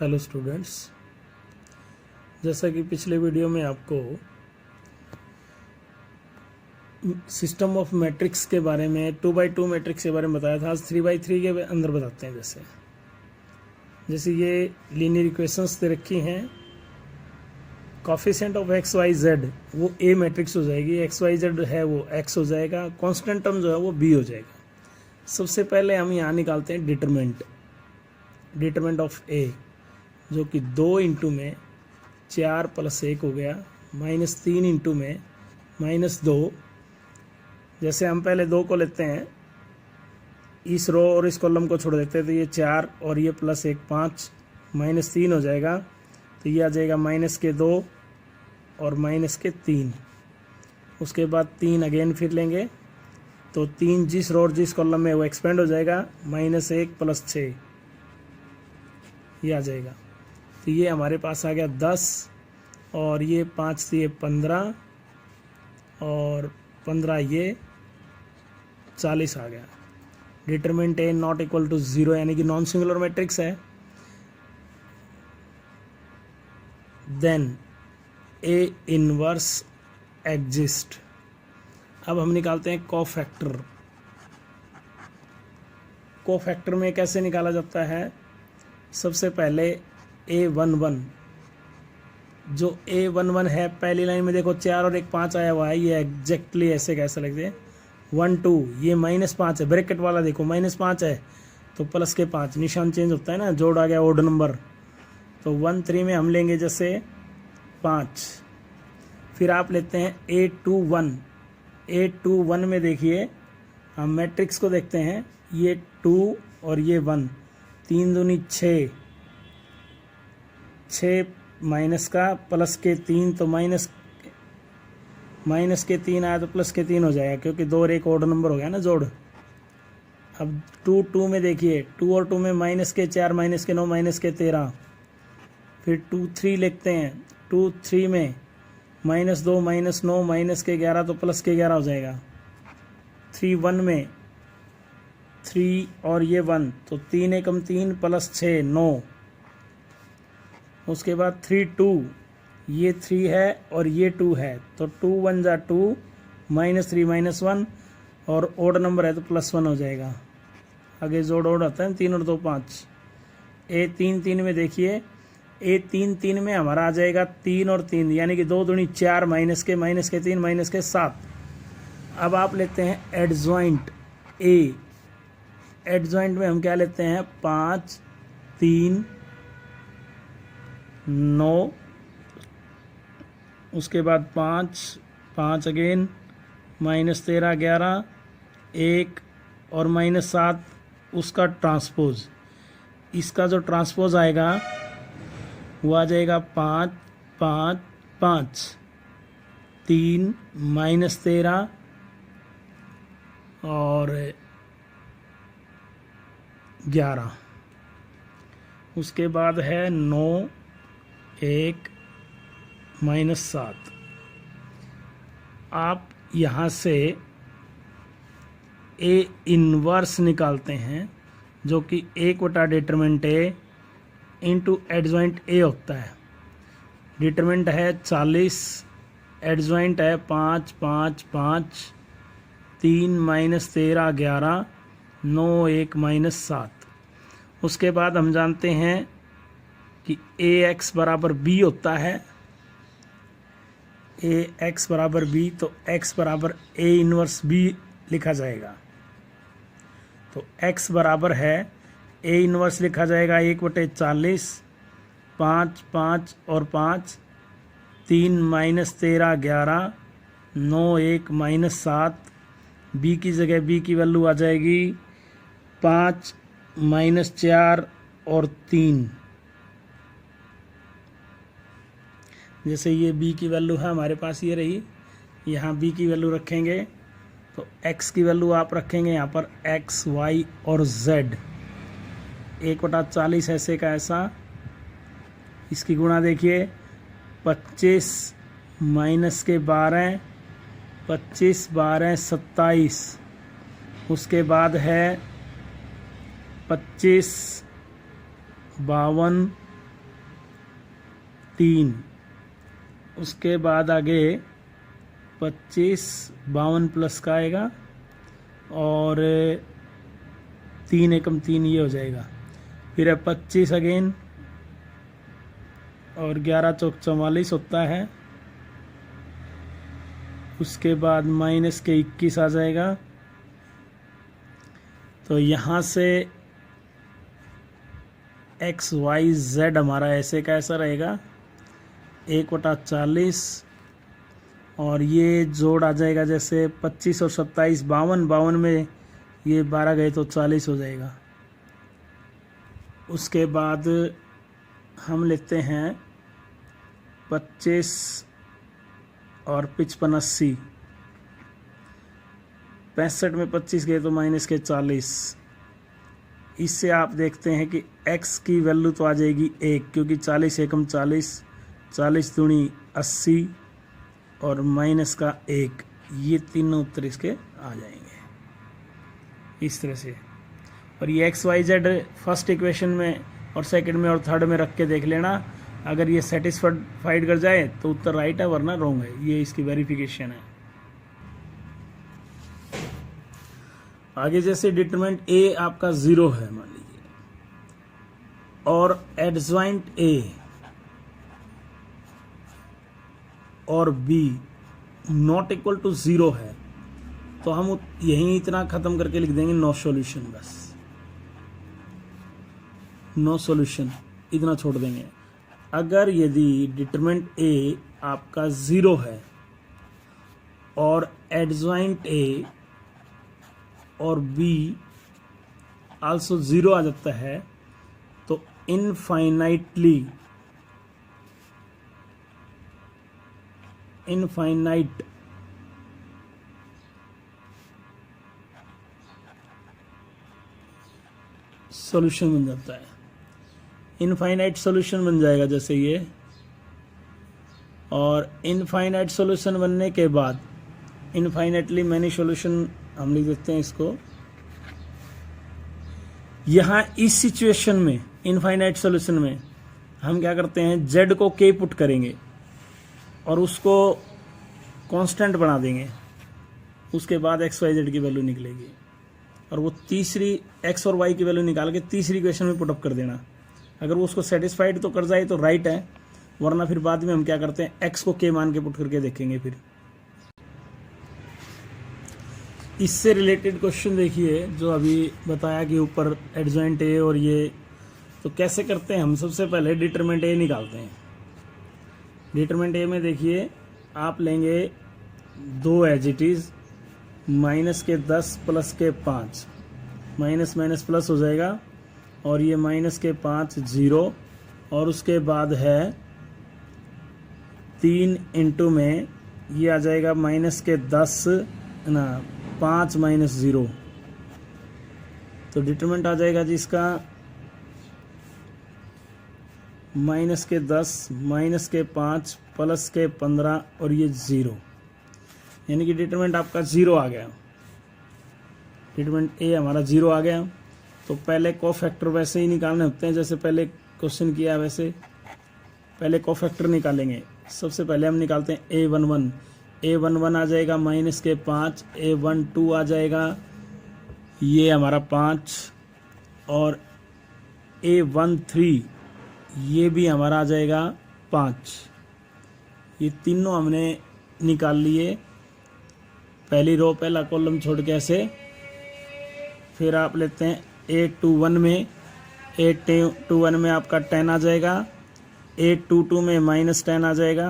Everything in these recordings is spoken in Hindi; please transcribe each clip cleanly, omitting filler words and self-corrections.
हेलो स्टूडेंट्स, जैसा कि पिछले वीडियो में आपको सिस्टम ऑफ मैट्रिक्स के बारे में 2x2 मैट्रिक्स के बारे में बताया था। आज 3x3 के अंदर बताते हैं। जैसे ये लीनियर इक्वेशंस दे रखी हैं। Coefficient of x y z वो ए मैट्रिक्स हो जाएगी, एक्स वाई जेड है वो एक्स हो जाएगा, कांस्टेंट टर्म जो है वो बी हो जाएगा। सबसे पहले हम यहाँ निकालते हैं डिटरमिनेंट ऑफ ए, जो कि 2 इंटू में 4 + 1 हो गया, -3 इंटू में -2। जैसे हम पहले 2 को लेते हैं, इस रो और इस कॉलम को छोड़ देते हैं, तो ये 4 और ये +1 5, -3 हो जाएगा। तो ये आ जाएगा -2 और -3। उसके बाद 3 अगेन फिर लेंगे, तो 3 जिस रो और जिस कॉलम में वो एक्सपेंड हो जाएगा, -1 + 6 ये आ जाएगा। तो ये हमारे पास आ गया 10 और ये 5 थी, ये 15 और 15 ये 40 आ गया। Determinant A not equal to 0 यानी कि नॉन सिंगुलर मैट्रिक्स है। Then A inverse exist. अब हम निकालते हैं कोफैक्टर। कोफैक्टर में कैसे निकाला जाता है? सबसे पहले A11, जो A11 है, पहली लाइन में देखो 4 और 1 5 आया हुआ है, ये एग्जैक्टली ऐसे कैसे लगते हैं 1 2, ये -5 है, ब्रैकेट वाला देखो -5 है तो प्लस के 5 निशान चेंज होता है ना, जोड़ आ गया ओड नंबर। तो 1 3 में हम लेंगे जैसे 5। फिर आप लेते हैं A21। A21 में देखिए हम मैट्रिक्स को देखते हैं, ये 2 और ये 1, 3 दूनी 6, 6 माइनस का प्लस के 3, तो माइनस के 3 आया तो प्लस के 3 हो जाएगा, क्योंकि 2 और 1 ऑड नंबर हो गया ना, जोड़। अब 2 2 में देखिए, 2 और 2 में -4 -9 -13। फिर 2 3 लिखते हैं, 2 3 में -2 -9 -11 तो प्लस के 11 हो जाएगा। 3 1 में 3 और ये 1, तो 3 एकम 3 + 6 9। उसके बाद 3 2, ये 3 है और ये 2 है, तो 2 1 जा 2, -3 -1 और ओड नंबर है तो +1 हो जाएगा। आगे जोड़ ओड आता है, 3 और 2 5। A3 3 में देखिए, A3 3 में हमारा आ जाएगा 3 और 3 यानी कि 2 दूनी 4, -3 -7। अब आप लेते हैं एडजॉइंट A। एडजॉइंट में हम क्या लेते हैं, 5 3 9, उसके बाद 5 5 अगेन, -13 11 1 और -7 उसका ट्रांसपोज। इसका जो ट्रांसपोज आएगा वो आ जाएगा 5 5 5 3 -13 और 11। उसके बाद है 9 1 -7। आप यहाँ से ए इनवर्स निकालते हैं, जो कि 1 determinant A into adjoint A होता है। डिटरमिनेंट है 40, एडजॉइंट है 5 5 5 3 -13 11 9 1 -7। उसके बाद हम जानते हैं कि AX = B होता है। AX = B, तो X = A इनवर्स B लिखा जाएगा। तो X बराबर है A इनवर्स लिखा जाएगा 1/40, 5 5 और 5 3 -13 11 9 1 -7। B की जगह B की वैल्यू आ जाएगी 5 -4 और 3। जैसे ये B की वैल्यू है हमारे पास, ये रही, यहाँ B की वैल्यू रखेंगे, तो X की वैल्यू आप रखेंगे यहाँ पर X Y और Z। 1/40 ऐसे का ऐसा, इसकी गुणा देखिए 25 -12 25 12 27। उसके बाद है 25 52 3, उसके बाद आगे 25 52 प्लस का आएगा और 3 एकम 3 ये हो जाएगा। फिर है 25 अगेन और 11 चौक 44 होता है। उसके बाद माइनस के 21 आ जाएगा। तो यहाँ से एक्स वाई जेड हमारा ऐसे का ऐसा रहेगा 1/40 और ये जोड़ आ जाएगा जैसे 25 और 27 52 में ये 12 गए तो 40 हो जाएगा। उसके बाद हम लेते हैं 25 और 55 80, 65 में 25 गए तो माइनस के 40। इससे आप देखते हैं कि x की वैल्यू तो आ जाएगी 1, क्योंकि 40 एकम 40, 40 दूनी 80 और माइनस का 1, ये तीनों उत्तर इसके आ जाएंगे इस तरह से। और ये x y z first equation में और सेकंड में और थर्ड में रख के देख लेना। अगर ये सेटिस्फाइड कर जाए तो उत्तर राइट है, वरना रॉन्ग है। ये इसकी वेरिफिकेशन है। आगे जैसे डिटरमिनेंट ए आपका 0 है मान लीजिए और एडजॉइंट ए और बी नॉट इक्वल टू 0 है, तो हम यही इतना खत्म करके लिख देंगे नो सॉल्यूशन। बस नो सॉल्यूशन इतना छोड़ देंगे। अगर यदि डिटरमिनेंट ए आपका 0 है और एडजॉइंट ए और बी आल्सो 0 आ जाता है, तो इनफाइनाइट सॉल्यूशन बन जाता है। इनफाइनाइट सॉल्यूशन बन जाएगा जैसे ये। और इनफाइनाइट सॉल्यूशन बनने के बाद इनफाइनाइटली मैनी सॉल्यूशन हम लिख देते हैं इसको। यहाँ इस सिचुएशन में इनफाइनाइट सॉल्यूशन में हम क्या करते हैं, z को k पुट करेंगे और उसको कांस्टेंट बना देंगे। उसके बाद x y z की वैल्यू निकलेगी और वो तीसरी x और y की वैल्यू निकाल के तीसरी इक्वेशन में पुटअप कर देना। अगर वो उसको सेटिस्फाइड तो कर जाए तो राइट है, वरना फिर बाद में हम क्या करते हैं, x को k मान के पुट करके देखेंगे। फिर इससे रिलेटेड क्वेश्चन देखिए जो अभी बताया कि ऊपर एडजॉइंट ए और ये, तो कैसे करते हैं हम। सबसे पहले डिटरमिनेंट ए निकालते हैं। डिटरमिनेंट ए में देखिए आप लेंगे 2 एज इट इज माइनस के 10 प्लस के 5, माइनस माइनस प्लस हो जाएगा और ये माइनस के 5 0 और उसके बाद है 3 इंटू में ये आ जाएगा माइनस के 10 ना 5 माइनस 0, तो डिटरमिनेंट आ जाएगा जिसका माइनस के 10 माइनस के 5 प्लस के 15 और ये 0, यानी कि डिटरमिनेंट आपका 0 आ गया। डिटरमिनेंट ए हमारा 0 आ गया। तो पहले कोफैक्टर वैसे ही निकालने होते हैं जैसे पहले क्वेश्चन किया, वैसे पहले कोफैक्टर निकालेंगे। सबसे पहले हम निकालते हैं A11, A11 आ जाएगा माइनस के 5, A12 आ जाएगा ये हमारा 5 और A13 ये भी हमारा आ जाएगा 5। ये तीनों हमने निकाल लिए, पहली रो पहला कॉलम छोड़ के ऐसे। फिर आप लेते हैं A21 में, A21 में आपका 10 आ जाएगा, A22 में माइनस 10 आ जाएगा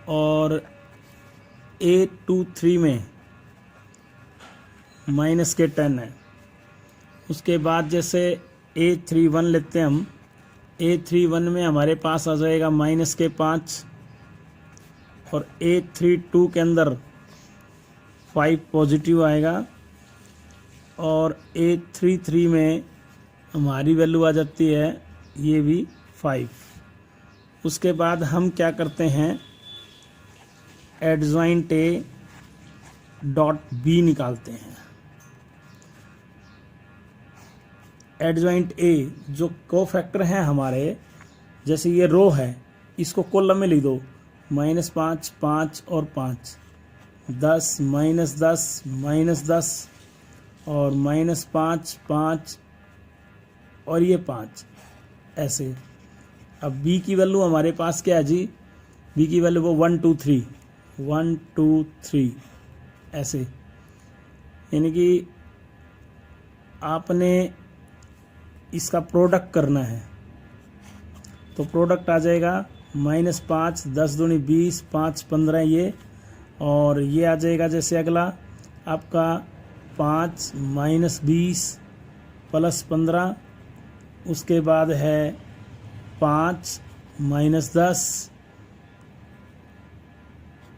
और A23 में माइनस के 10 है। उसके बाद जैसे A31 लेते हैं हम, A31 में हमारे पास आ जाएगा माइनस के 5 और A32 के अंदर 5 पॉजिटिव आएगा और A33 में हमारी वैल्यू आ जाती है ये भी 5। उसके बाद हम क्या करते हैं, एडजॉइंट ए डॉट बी निकालते हैं। एडजॉइंट ए जो कोफैक्टर हैं हमारे जैसे ये रो है, इसको कॉलम में लिख दो, -5, 5 और 5, 10, -10, -10 और -5, 5 और ये 5, ऐसे। अब b की वैल्यू हमारे पास क्या है जी, b की वैल्यू वो 1 2 3, 1 2 3 ऐसे। यानी कि आपने इसका प्रोडक्ट करना है, तो प्रोडक्ट आ जाएगा -5, 10 दूनी 20, 5 15 ये, और ये आ जाएगा जैसे अगला आपका 5 -20 +15, उसके बाद है 5 -10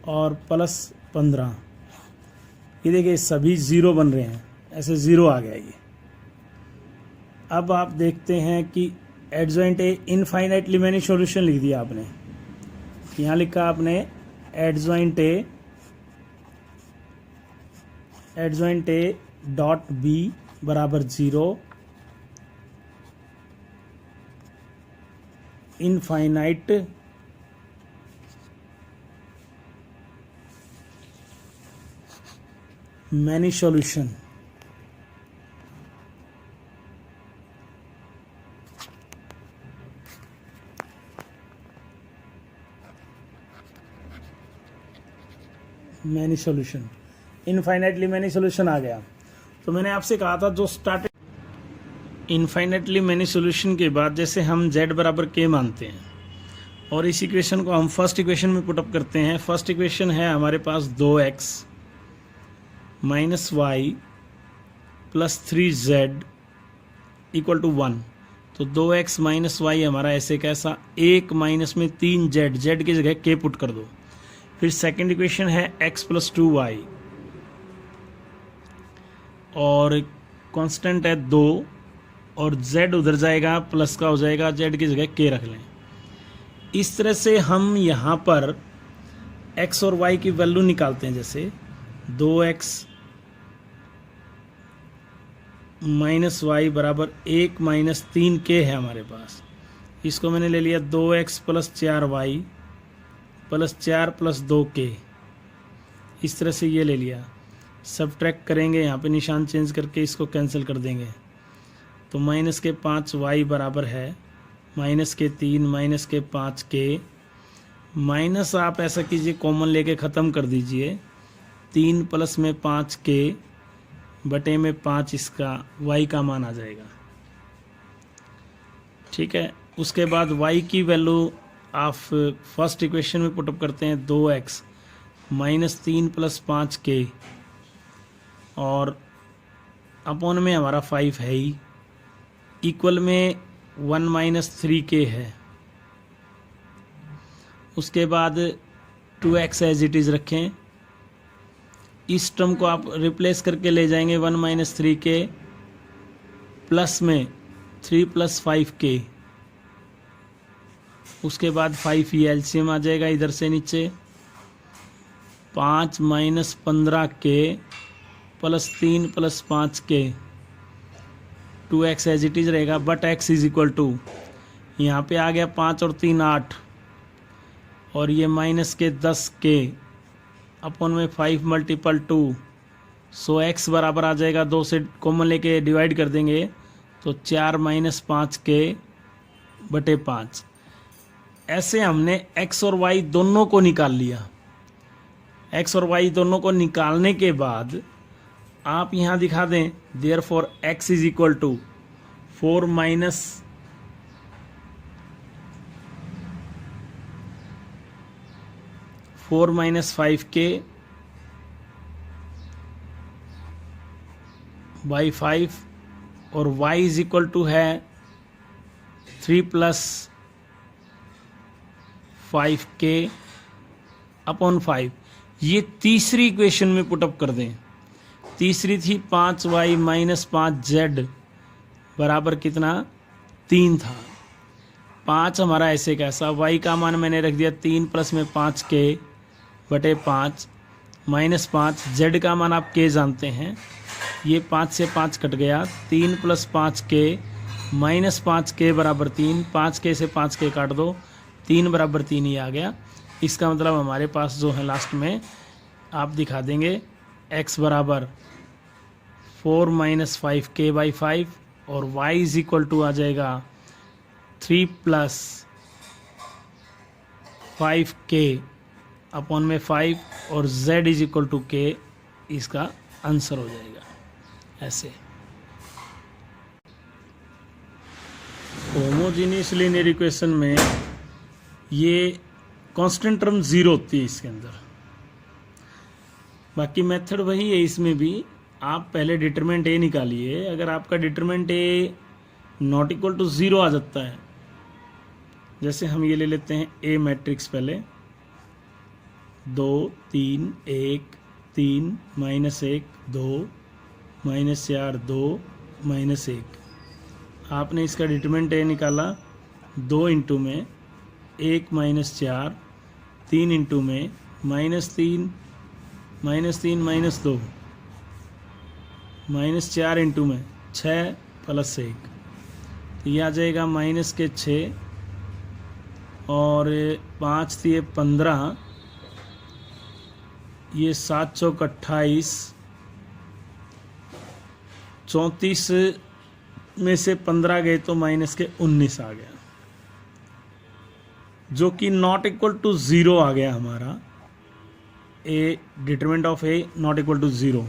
और +15। ये देखिए सभी ज़ीरो बन रहे हैं, ऐसे ज़ीरो आ गया ये। अब आप देखते हैं कि adjoint A infinitely many solution लिख दिया आपने, यहाँ लिखा आपने एडजॉइंट ए डॉट बी बराबर 0, infinite many solution. Many solution, infinitely many solution आ गया। तो मैंने आपसे कहा था जो स्टार्टेड इनफाइनाइटली मैनी सॉल्यूशन के बाद जैसे हम z बराबर k मानते हैं और इस इक्वेशन को हम फर्स्ट इक्वेशन में पुटअप करते हैं। फर्स्ट इक्वेशन है हमारे पास 2x - y + 3z = 1। तो 2x - y हमारा ऐसे कैसा, 1 माइनस में 3z, z की जगह k पुट कर दो। फिर सेकंड इक्वेशन है x + 2y और कांस्टेंट है 2 और z उधर जाएगा प्लस का हो जाएगा, z की जगह k रख लें। इस तरह से हम यहाँ पर x और y की वैल्यू निकालते हैं। जैसे 2x - y बराबर 1 - 3k है हमारे पास। इसको मैंने ले लिया 2x + 4y + 4 + 2k, इस तरह से ये ले लिया। सब्ट्रैक्ट करेंगे, यहाँ पे निशान चेंज करके इसको कैंसिल कर देंगे। तो -5y बराबर है -3 -5k। माइनस आप ऐसा कीजिए कॉमन लेके ख़त्म कर दीजिए, 3 + में 5k बटे में 5 इसका y का मान आ जाएगा। ठीक है, उसके बाद y की वैल्यू आप फर्स्ट इक्वेशन में पुटअप करते हैं 2x -3 + 5k और अपॉन में हमारा 5 है ही, इक्वल में 1 - 3k है। उसके बाद 2x एज इट इज़ रखें। इस टर्म को आप रिप्लेस करके ले जाएंगे 1 - 3k प्लस में 3 + 5k। उसके बाद 5 ये एलसीएम आ जाएगा इधर से नीचे, 5 - 15k + 3 + 5k। 2x as it is रहेगा बट x = यहाँ पे आ गया 5 और 3 8 और ये -10k अपॉन में 5 × 2। सो x बराबर आ जाएगा 2 से कॉमन लेके डिवाइड कर देंगे तो 4 - 5k बटे 5। ऐसे हमने x और y दोनों को निकाल लिया। x और y दोनों को निकालने के बाद आप यहाँ दिखा दें देयरफॉर x = 4 - 5k by 5 और y = है 3 + 5k अपॉन 5। ये तीसरी इक्वेशन में पुटअप कर दें। तीसरी थी 5y - 5z बराबर कितना, 3 था। 5 हमारा ऐसे कैसा, y का मान मैंने रख दिया 3 + में 5k बटे 5 -5, z का मान आप k जानते हैं, ये 5 से 5 कट गया, 3 + 5k -5k बराबर 3, 5k से 5k काट दो, 3 बराबर 3 ही आ गया। इसका मतलब हमारे पास जो है लास्ट में आप दिखा देंगे x बराबर 4 - 5k/5 और y इज इक्वल टू आ जाएगा 3 + 5k अपॉन में 5 और z is equal to k इसका आंसर हो जाएगा। ऐसे होमोजीनियस लीनियर इक्वेशन में ये कांस्टेंट टर्म 0 होती है इसके अंदर। बाकी मेथड वही है, इसमें भी आप पहले डिटरमिनेंट ए निकालिए। अगर आपका determinant A not equal to 0 आ जाता है, जैसे हम ये ले लेते हैं ए मैट्रिक्स पहले 2 3 1 3 -1 2 -4 2 -1। आपने इसका डिटरमिनेंट ए निकाला 2 इंटू में 1 - 4, 3 इंटू में -3 -2 -4 इंटू में 6 + 1, तो ये आ जाएगा -6 और 5 दिए 15, ये 7 चौक 28, 34 में से 15 गए तो -19 आ गया, जो कि नॉट इक्वल टू 0 आ गया हमारा। A determinant of A not equal to 0।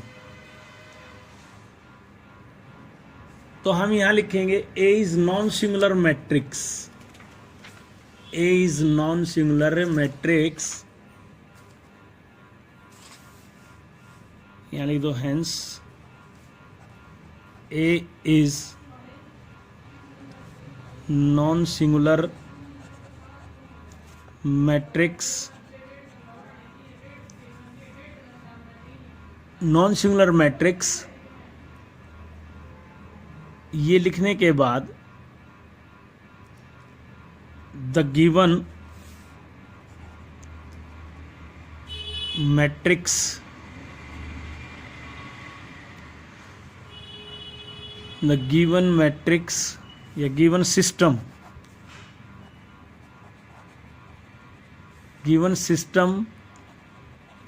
तो हम यहां लिखेंगे A is non singular matrix. A is non singular matrix, यहां लिख दो hence A is non singular matrix. Non singular matrix ये लिखने के बाद द गिवन मैट्रिक्स या given system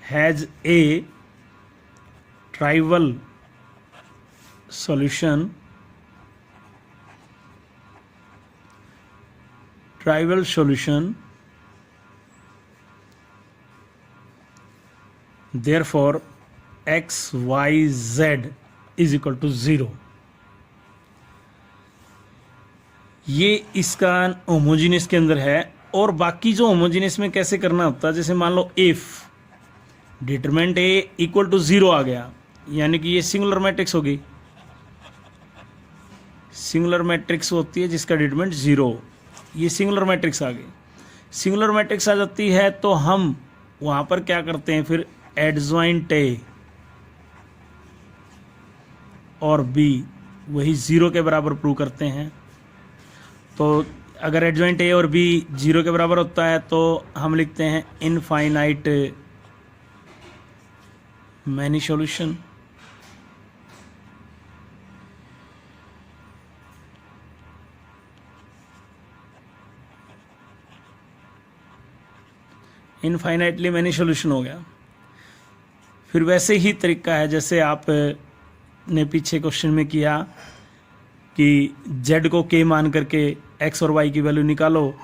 has a trivial solution therefore x y z is equal to 0। ये इसका होमोजीनियस के अंदर है। और बाकी जो होमोजीनियस में कैसे करना होता है, जैसे मान लो if determinant A equal to 0 आ गया, यानी कि ये सिंगुलर मैट्रिक्स होगी। सिंगुलर मैट्रिक्स होती है जिसका डिटरमिनेंट 0, ये सिंगुलर मैट्रिक्स आ गई। सिंगुलर मैट्रिक्स आ जाती है तो हम वहां पर क्या करते हैं, फिर एडजॉइंट ए और बी वही 0 के बराबर प्रूव करते हैं। तो अगर एडजॉइंट ए और बी 0 के बराबर होता है तो हम लिखते हैं infinite many solution. Infinitely many solution हो गया। फिर वैसे ही तरीका है जैसे आप ने पीछे क्वेश्चन में किया कि z को k मान करके x और y की वैल्यू निकालो,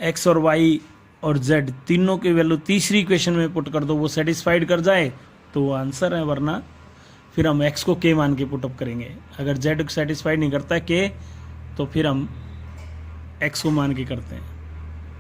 x और y और z तीनों की वैल्यू तीसरी इक्वेशन में पुट कर दो, वो सेटिस्फाइड कर जाए तो वो आंसर है, वरना फिर हम x को k मान के पुटअप करेंगे। अगर z सेटिस्फाइड नहीं करता है k तो फिर हम x को मान के करते हैं।